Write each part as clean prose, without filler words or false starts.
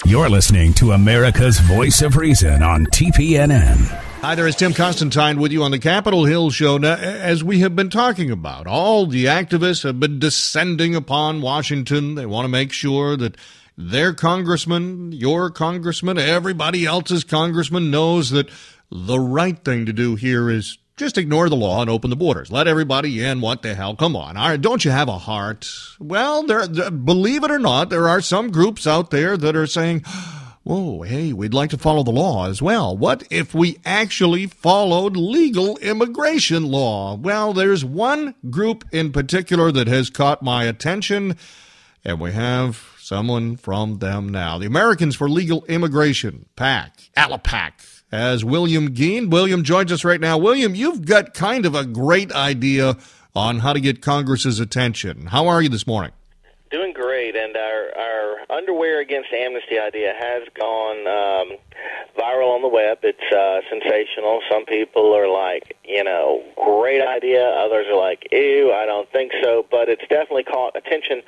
You're listening to America's Voice of Reason on TPNN. Hi there, it's Tim Constantine with you on the Capitol Hill Show. Now, as we have been talking about, all the activists have been descending upon Washington. They want to make sure that their congressman, your congressman, everybody else's congressman knows that the right thing to do here is just ignore the law and open the borders. Let everybody in. What the hell? Come on. All right, don't you have a heart? Well, believe it or not, there are some groups out there that are saying, whoa, hey, we'd like to follow the law as well. What if we actually followed legal immigration law? Well, there's one group in particular that has caught my attention, and we have someone from them now. The Americans for Legal Immigration, PAC, ALIPAC, as William Geen. William joins us right now. William, you've got kind of a great idea on how to get Congress's attention. How are you this morning? Doing great, and our underwear against amnesty idea has gone viral on the web. It's sensational. Some people are like, great idea. Others are like, ew, I don't think so. But it's definitely caught attention.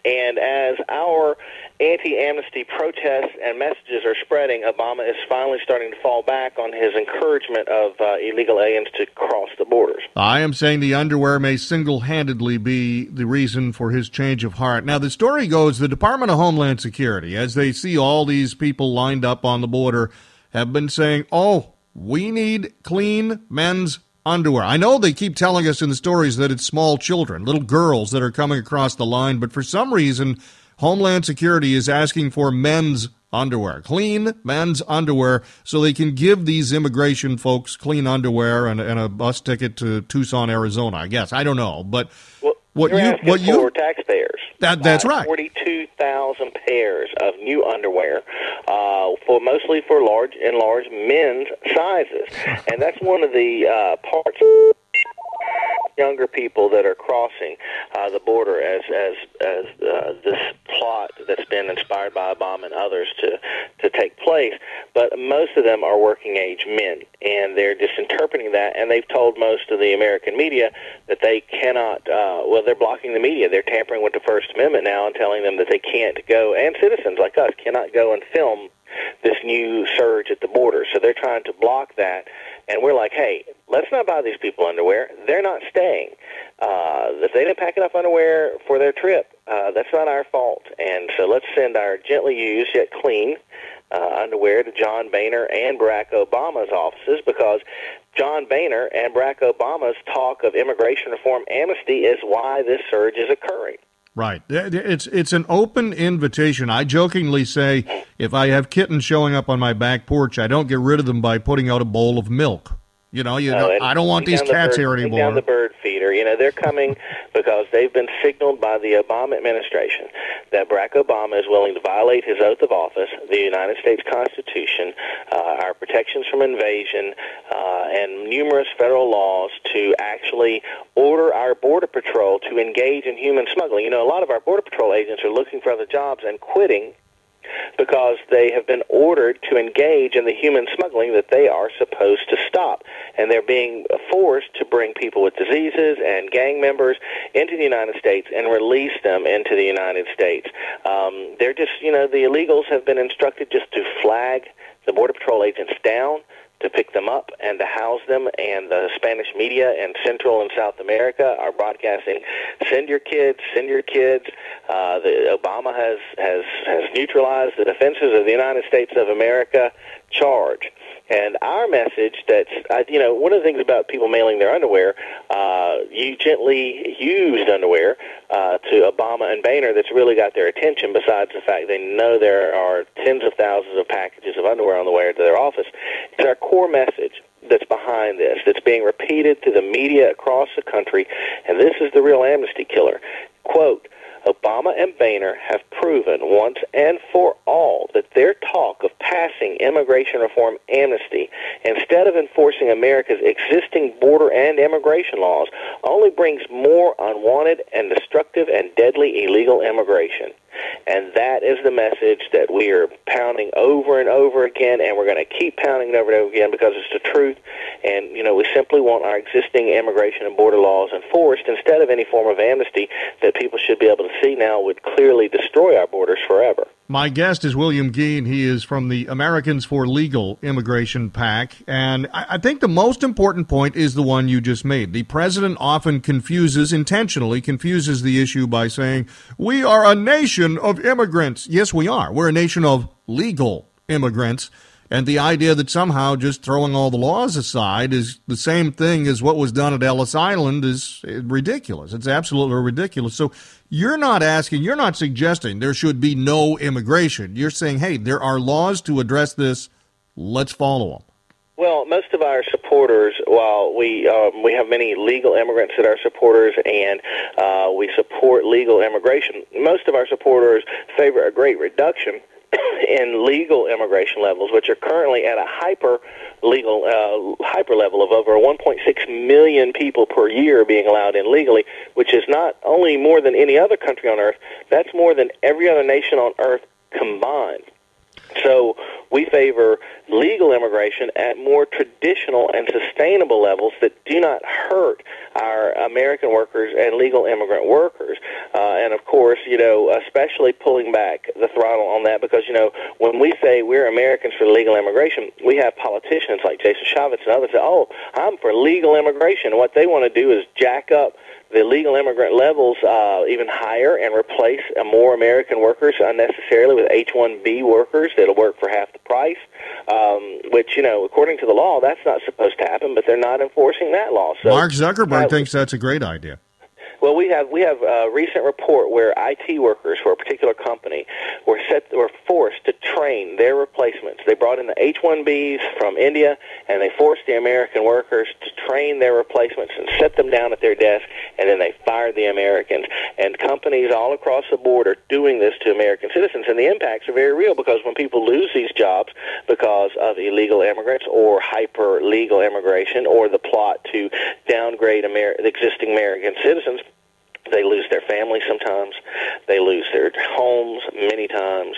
And as our anti-amnesty protests and messages are spreading, Obama is finally starting to fall back on his encouragement of illegal aliens to cross the borders. I am saying the underwear may single-handedly be the reason for his change of heart. Now, the story goes the Department of Homeland Security, as they see all these people lined up on the border, have been saying, oh, we need clean men's underwear. I know they keep telling us in the stories that it's small children, little girls that are coming across the line, but for some reason, Homeland Security is asking for men's underwear, clean men's underwear, so they can give these immigration folks clean underwear and a bus ticket to Tucson, Arizona, I guess. I don't know, but for taxpayers. That's right. 42,000 pairs of new underwear, mostly for large men's sizes, and that's one of the parts. Younger people that are crossing the border as this plot that's been inspired by Obama and others to take place, but most of them are working age men, and they're just interpreting that, and they've told most of the American media that they cannot, they're blocking the media. They're tampering with the First Amendment now and telling them that they can't go, and citizens like us cannot go and film this new surge at the border. So they're trying to block that, and we're like, hey, let's not buy these people underwear. They're not staying. If they didn't pack enough underwear for their trip, that's not our fault. And so let's send our gently used yet clean underwear to John Boehner and Barack Obama's offices, because John Boehner and Barack Obama's talk of immigration reform amnesty is why this surge is occurring. Right. It's an open invitation. I jokingly say, if I have kittens showing up on my back porch, I don't get rid of them by putting out a bowl of milk. I don't want these cats here anymore. Down the bird feeder. They're coming because they've been signaled by the Obama administration that Barack Obama is willing to violate his oath of office, the United States Constitution, our protections from invasion, and numerous federal laws to actually order our Border Patrol to engage in human smuggling. A lot of our Border Patrol agents are looking for other jobs and quitting because they have been ordered to engage in the human smuggling that they are supposed to stop. And they're being forced to bring people with diseases and gang members into the United States and release them into the United States. They're just, the illegals have been instructed just to flag the Border Patrol agents down, to pick them up and to house them, and the Spanish media in Central and South America are broadcasting, send your kids. Obama has neutralized the defenses of the United States of America. Charge. And our message one of the things about people mailing their underwear, you gently used underwear to Obama and Boehner that's really got their attention, besides the fact they know there are tens of thousands of packages of underwear on the way to their office. It's our core message that's behind this, that's being repeated to the media across the country, and this is the real amnesty killer. Quote, Obama and Boehner have proven once and for all that their talk of passing immigration reform amnesty instead of enforcing America's existing border and immigration laws only brings more unwanted and destructive and deadly illegal immigration. And that is the message that we are pounding over and over again, and we're going to keep pounding it over and over again because it's the truth. And, we simply want our existing immigration and border laws enforced instead of any form of amnesty that people should be able to see now would clearly destroy our borders forever. My guest is William Geen. He is from the Americans for Legal Immigration PAC. And I think the most important point is the one you just made. The president often intentionally confuses the issue by saying, we are a nation of immigrants. Yes, we are. We're a nation of legal immigrants. And the idea that somehow just throwing all the laws aside is the same thing as what was done at Ellis Island is ridiculous. It's absolutely ridiculous. So you're not suggesting there should be no immigration. You're saying, hey, there are laws to address this. Let's follow them. Well, most of our supporters, while we have many legal immigrants that are supporters, and we support legal immigration, most of our supporters favor a great reduction in legal immigration levels, which are currently at a hyper level of over 1.6 million people per year being allowed in legally, which is not only more than any other country on earth, that's more than every other nation on earth combined. So we favor legal immigration at more traditional and sustainable levels that do not hurt our American workers and legal immigrant workers. And, of course, especially pulling back the throttle on that because, when we say we're Americans for legal immigration, we have politicians like Jason Chaffetz and others say, oh, I'm for legal immigration. And what they want to do is jack up the legal immigrant levels even higher and replace more American workers unnecessarily with H-1B workers that'll work for half the price, which, according to the law, that's not supposed to happen, but they're not enforcing that law. So, Mark Zuckerberg thinks that's a great idea. Well, we have a recent report where IT workers for a particular company were forced to train their replacements. They brought in the H-1Bs from India, and they forced the American workers to train their replacements and set them down at their desk, and then they fired the Americans. And companies all across the board are doing this to American citizens, and the impacts are very real because when people lose these jobs because of illegal immigrants or hyper-legal immigration or the plot to downgrade existing American citizens, they lose their families sometimes. They lose their homes many times.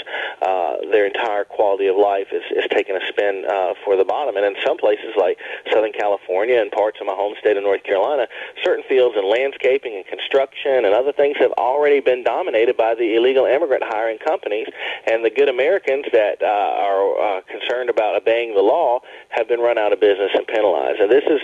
Their entire quality of life is taking a spin for the bottom. And in some places like Southern California and parts of my home state of North Carolina, certain fields in landscaping and construction and other things have already been dominated by the illegal immigrant hiring companies. And the good Americans that are concerned about obeying the law have been run out of business and penalized. And this is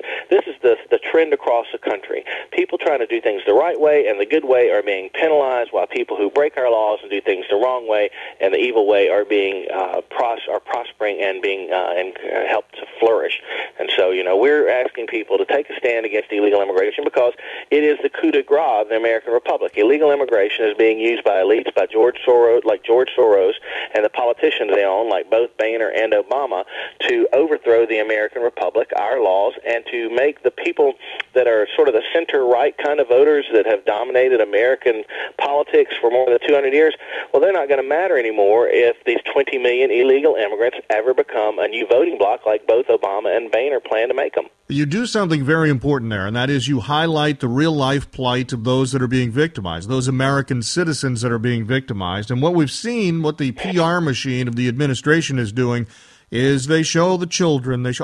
the trend across the country. People trying to do things the right way and the good way are being penalized, while people who break our laws and do things the wrong way and the evil way are being prospering and being and helped to flourish. And so, we're asking people to take a stand against illegal immigration because it is the coup de grace of the American Republic. Illegal immigration is being used by elites, by George Soros, and the politicians they own, like both Boehner and Obama, to overthrow the American Republic, our laws, and to make the people that are sort of the center-right kind of voters that have dominated American politics for more than 200 years, well, they're not going to matter anymore if these 20 million illegal immigrants ever become a new voting bloc like both Obama and Boehner plan to make them. You do something very important there, and that is you highlight the real-life plight of those that are being victimized, those American citizens that are being victimized. And what we've seen, what the PR machine of the administration is doing, is they show the children, it's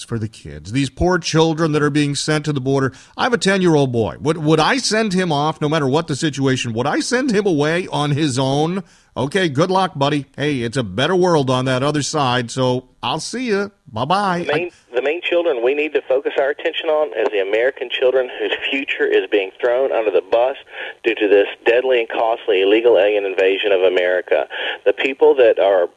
for the kids. These poor children that are being sent to the border. I have a 10-year-old boy. Would I send him off, no matter what the situation? Would I send him away on his own? Okay, good luck, buddy. Hey, it's a better world on that other side, so I'll see you. Bye-bye. The main children we need to focus our attention on is the American children whose future is being thrown under the bus due to this deadly and costly illegal alien invasion of America. The people that are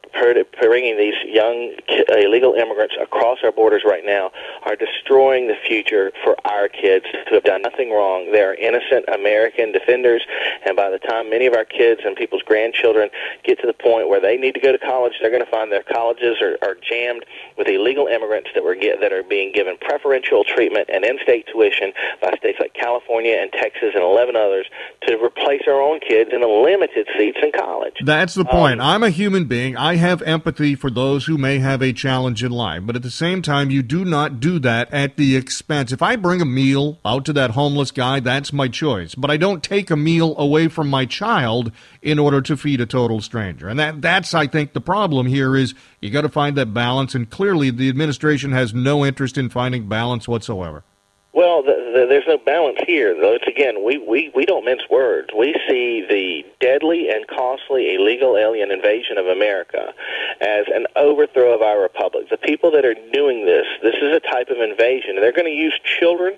bringing these young illegal immigrants across our borders right now are destroying the future for our kids who have done nothing wrong. They are innocent American defenders, and by the time many of our kids and people's grandchildren get to the point where they need to go to college, they're going to find their colleges are jammed with illegal immigrants that are being given preferential treatment and in-state tuition by states like California and Texas and 11 others to replace our own kids in the limited seats in college. That's the point. I'm a human being. I have empathy for those who may have a challenge in life, but at the same time, you do not do that at the expense. If I bring a meal out to that homeless guy, that's my choice, but I don't take a meal away from my child in order to feed a total stranger. And that's, I think, the problem here is you got to find that balance, and clearly the administration has no interest in finding balance whatsoever. Well, the there's no balance here. It's, again, we don't mince words. We see the deadly and costly illegal alien invasion of America as an overthrow of our republic. The people that are doing this is a type of invasion. They're going to use children,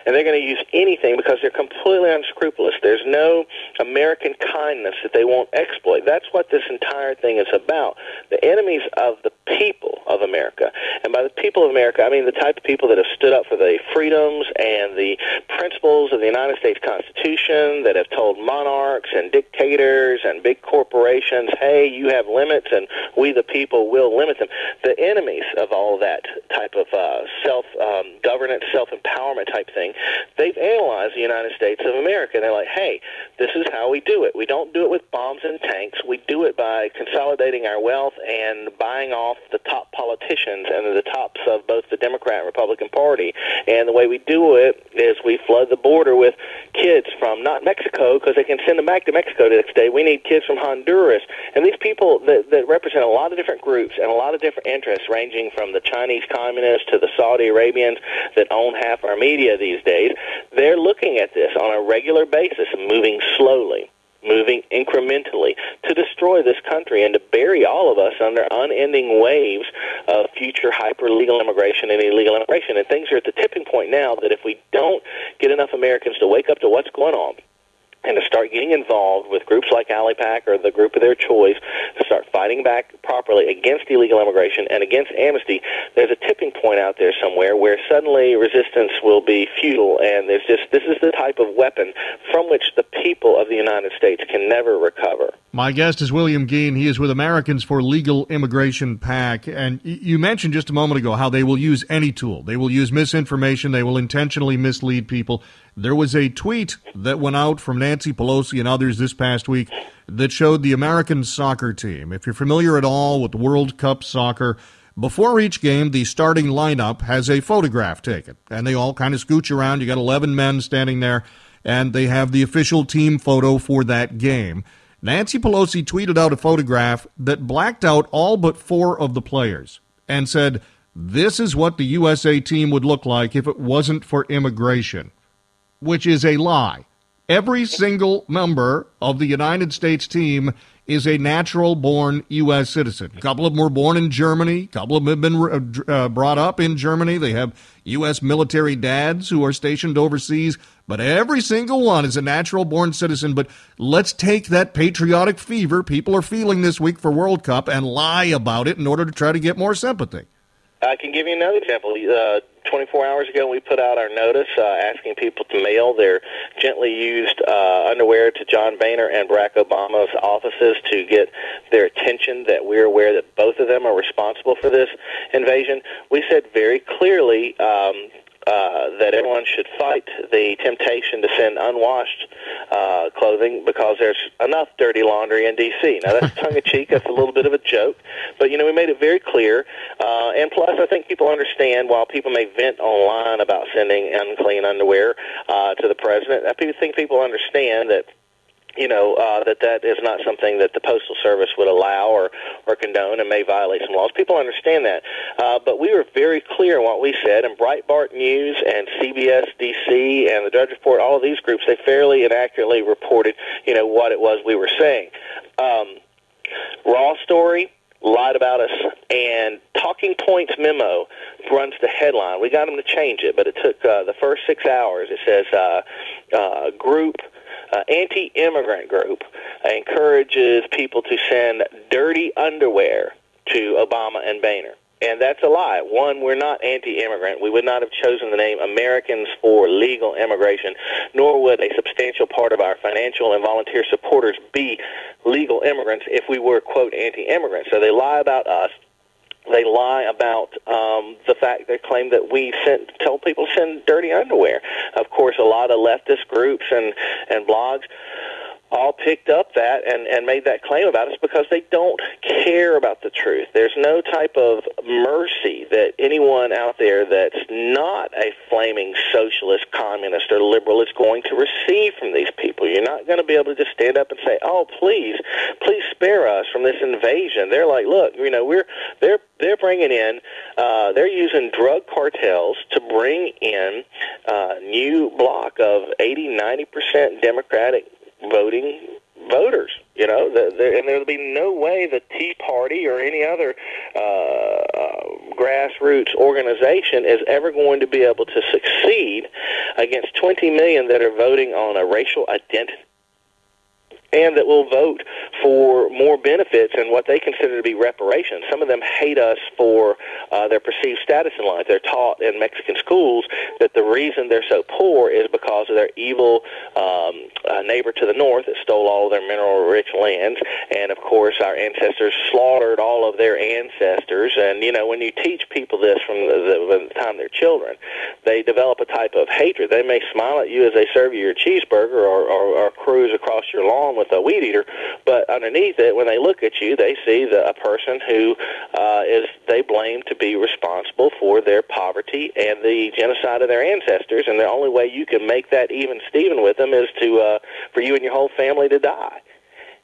and they're going to use anything because they're completely unscrupulous. There's no American kindness that they won't exploit. That's what this entire thing is about. The enemies of the people of America. And by the people of America, I mean the type of people that have stood up for the freedoms and the principles of the United States Constitution, that have told monarchs and dictators and big corporations, hey, you have limits and we the people will limit them. The enemies of all that type of self-governance, self-empowerment type thing, they've analyzed the United States of America. And they're like, hey, this is how we do it. We don't do it with bombs and tanks. We do it by consolidating our wealth and buying off the top politicians and the tops of both the Democrat and Republican Party. And the way we do it is we flood the border with kids from not Mexico, because they can send them back to Mexico the next day. We need kids from Honduras. And these people that represent a lot of different groups and a lot of different interests, ranging from the Chinese communists to the Saudi Arabians that own half our media these days, they're looking at this on a regular basis, moving slowly, moving incrementally to destroy this country and to bury all of us under unending waves of future hyper-legal immigration and illegal immigration. And things are at the tipping point now that if we don't get enough Americans to wake up to what's going on and to start getting involved with groups like ALIPAC or the group of their choice, to start fighting back properly against illegal immigration and against Amnesty, there's a tipping point out there somewhere where suddenly resistance will be futile, and this is the type of weapon from which the people of the United States can never recover. My guest is William Geen. He is with Americans for Legal Immigration PAC. And you mentioned just a moment ago how they will use any tool. They will use misinformation. They will intentionally mislead people. There was a tweet that went out from Nancy Pelosi and others this past week that showed the American soccer team. If you're familiar at all with World Cup soccer, before each game, the starting lineup has a photograph taken. And they all kind of scooch around. You got 11 men standing there, and they have the official team photo for that game. Nancy Pelosi tweeted out a photograph that blacked out all but 4 of the players and said, "This is what the USA team would look like if it wasn't for immigration," which is a lie. Every single member of the United States team is a natural-born U.S. citizen. A couple of them were born in Germany. A couple of them have been brought up in Germany. They have U.S. military dads who are stationed overseas. But every single one is a natural-born citizen. But let's take that patriotic fever people are feeling this week for World Cup and lie about it in order to try to get more sympathy. I can give you another example. 24 hours ago, we put out our notice asking people to mail their gently used underwear to John Boehner and Barack Obama's offices to get their attention that we're aware that both of them are responsible for this invasion. We said very clearly that everyone should fight the temptation to send unwashed clothing because there's enough dirty laundry in D.C. Now, that's tongue-in-cheek. That's a little bit of a joke. But, we made it very clear. And plus, I think people understand, while people may vent online about sending unclean underwear to the president, I think people understand that that is not something that the Postal Service would allow or condone and may violate some laws. People understand that. But we were very clear in what we said, and Breitbart News and CBS DC and the Drudge Report, all of these groups, they fairly and accurately reported, what it was we were saying. Raw Story lied about us, and Talking Points memo runs the headline. We got them to change it, but it took the first 6 hours. It says anti-immigrant group encourages people to send dirty underwear to Obama and Boehner. And that's a lie. One, we're not anti-immigrant. We would not have chosen the name Americans for Legal Immigration, nor would a substantial part of our financial and volunteer supporters be legal immigrants if we were, quote, anti-immigrant. So they lie about us. They lie about the fact they claim that we tell people to send dirty underwear. Of course, a lot of leftist groups and blogs all picked up that and made that claim about us because they don't care about the truth. There's no type of mercy that anyone out there that's not a flaming socialist, communist, or liberal is going to receive from these people. You're not going to be able to just stand up and say, "Oh, please spare us from this invasion." They're like, "Look, they're bringing in, they're using drug cartels to bring in a new block of 80-90% Democratic voters, and there'll be no way the Tea Party or any other grassroots organization is ever going to be able to succeed against 20 million that are voting on a racial identity and that will vote for more benefits and what they consider to be reparations. Some of them hate us for their perceived status in life. They're taught in Mexican schools that the reason they're so poor is because of their evil neighbor to the north that stole all of their mineral-rich lands. And, of course, our ancestors slaughtered all of their ancestors. And, when you teach people this from the time they're children, they develop a type of hatred. They may smile at you as they serve you your cheeseburger or cruise across your lawn with a weed eater, but underneath it, when they look at you, they see a person who they blame to be responsible for their poverty and the genocide of their ancestors, and the only way you can make that even Steven with them is for you and your whole family to die.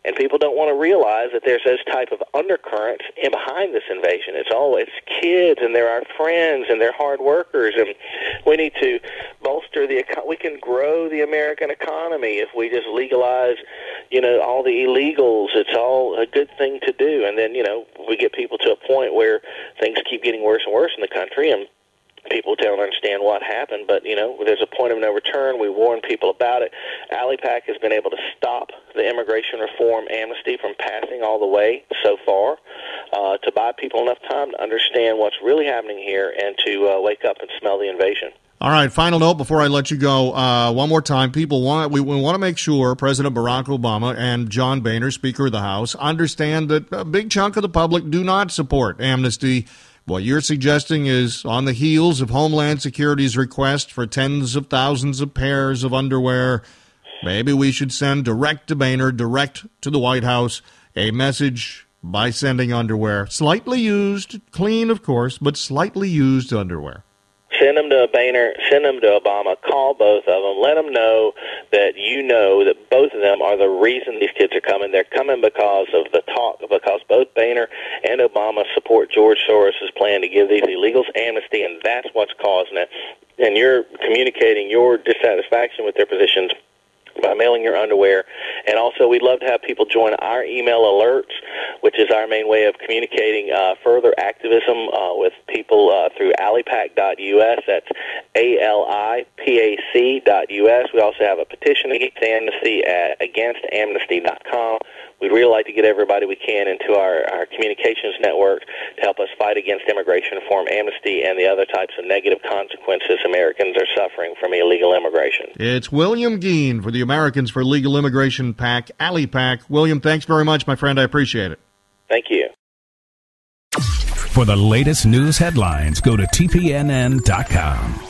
And people don't want to realize that there's those type of undercurrents in behind this invasion. It's kids, and they're our friends, and they're hard workers, and we need to bolster we can grow the American economy if we just legalize, all the illegals. It's all a good thing to do. And then, we get people to a point where things keep getting worse and worse in the country, and people don't understand what happened, but, there's a point of no return. We warn people about it. ALIPAC has been able to stop the immigration reform amnesty from passing all the way so far, to buy people enough time to understand what's really happening here and to wake up and smell the invasion. All right, final note before I let you go. One more time, we want to make sure President Barack Obama and John Boehner, Speaker of the House, understand that a big chunk of the public do not support amnesty. What you're suggesting is on the heels of Homeland Security's request for tens of thousands of pairs of underwear, maybe we should send direct to Boehner, direct to the White House, a message by sending underwear. Slightly used, clean of course, but slightly used underwear. Send them to Boehner, send them to Obama, call both of them, let them know that that both of them are the reason these kids are coming. They're coming because of the talk, because both Boehner and Obama support George Soros' plan to give these illegals amnesty, and that's what's causing it. And you're communicating your dissatisfaction with their positions by mailing your underwear. And also, we'd love to have people join our email alerts, which is our main way of communicating further activism with people through alipac.us. That's ALIPAC.us. We also have a petition against amnesty at againstamnesty.com. We'd really like to get everybody we can into our communications network to help us fight against immigration reform, amnesty, and the other types of negative consequences Americans are suffering from illegal immigration. It's William Geen for the Americans for Legal Immigration PAC, ALIPAC. William, thanks very much, my friend. I appreciate it. Thank you. For the latest news headlines, go to TPNN.com.